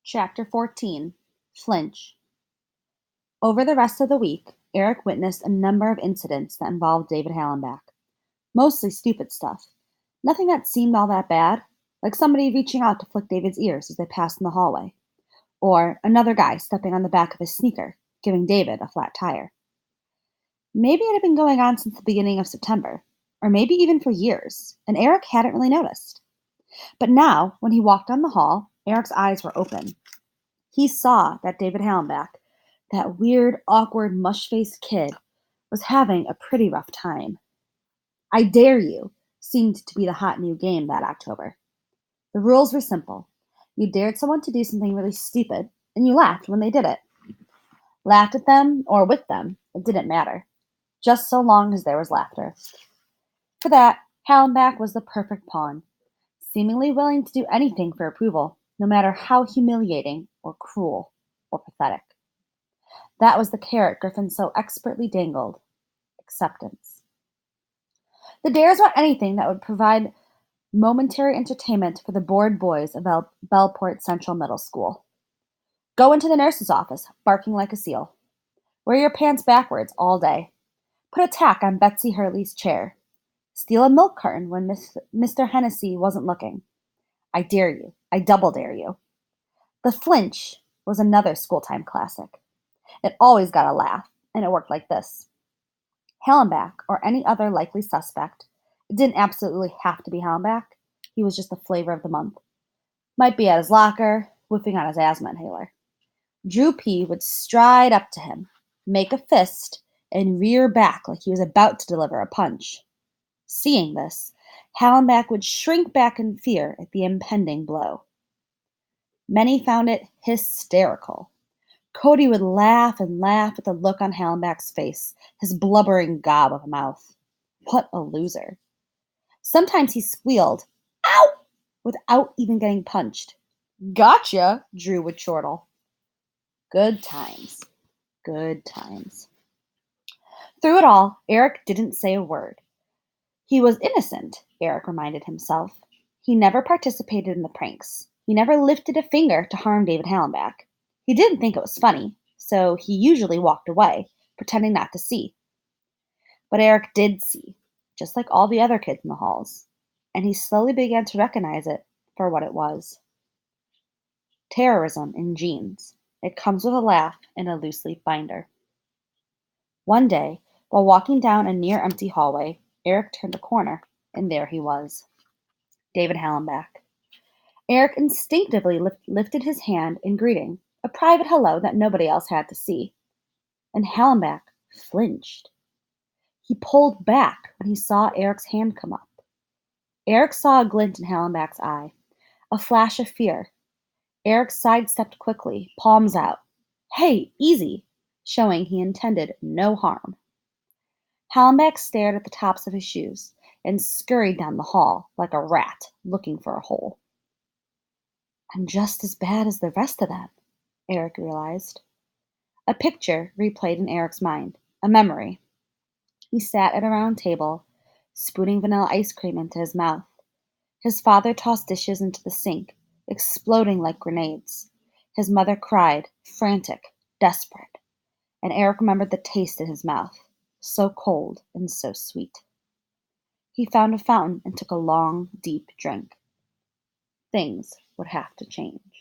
Chapter 14 Flinch. Over the rest of the week, Eric witnessed a number of incidents that involved David Hallenbach. Mostly stupid stuff. Nothing that seemed all that bad, like somebody reaching out to flick David's ears as they passed in the hallway, or another guy stepping on the back of his sneaker, giving David a flat tire. Maybe it had been going on since the beginning of September, or maybe even for years, and Eric hadn't really noticed. But now, when he walked down the hall, Eric's eyes were open. He saw that David Hallenbach, that weird, awkward, mush-faced kid, was having a pretty rough time. I Dare You seemed to be the hot new game that October. The rules were simple. You dared someone to do something really stupid, and you laughed when they did it. Laughed at them or with them, it didn't matter, just so long as there was laughter. For that, Hallenbach was the perfect pawn, seemingly willing to do anything for approval, no matter how humiliating or cruel or pathetic. That was the carrot Griffin so expertly dangled: acceptance. The dares were anything that would provide momentary entertainment for the bored boys of Bellport Central Middle School. Go into the nurse's office, barking like a seal. Wear your pants backwards all day. Put a tack on Betsy Hurley's chair. Steal a milk carton when Mr. Hennessy wasn't looking. I dare you. I double dare you. The flinch was another school-time classic. It always got a laugh, and it worked like this. Hallenbach, or any other likely suspect, it didn't absolutely have to be Hallenbach, he was just the flavor of the month, might be at his locker, whiffing on his asthma inhaler. Drew P. would stride up to him, make a fist, and rear back like he was about to deliver a punch. Seeing this, Hallenbach would shrink back in fear at the impending blow. Many found it hysterical. Cody would laugh and laugh at the look on Hallenbach's face, his blubbering gob of a mouth. What a loser. Sometimes he squealed, "Ow!" without even getting punched. "Gotcha!" Drew would chortle. Good times. Good times. Through it all, Eric didn't say a word. He was innocent, Eric reminded himself. He never participated in the pranks. He never lifted a finger to harm David Hallenbach. He didn't think it was funny, so he usually walked away, pretending not to see. But Eric did see, just like all the other kids in the halls, and he slowly began to recognize it for what it was. Terrorism in jeans. It comes with a laugh and a loose-leaf binder. One day, while walking down a near-empty hallway, Eric turned a corner, and there he was. David Hallenbach. Eric instinctively lifted his hand in greeting, a private hello that nobody else had to see. And Hallenbach flinched. He pulled back when he saw Eric's hand come up. Eric saw a glint in Hallenbach's eye, a flash of fear. Eric sidestepped quickly, palms out. "Hey, easy," showing he intended no harm. Hallenbach stared at the tops of his shoes and scurried down the hall like a rat looking for a hole. I'm just as bad as the rest of them, Eric realized. A picture replayed in Eric's mind, a memory. He sat at a round table, spooning vanilla ice cream into his mouth. His father tossed dishes into the sink, exploding like grenades. His mother cried, frantic, desperate. And Eric remembered the taste in his mouth, so cold and so sweet. He found a fountain and took a long, deep drink. Things would have to change.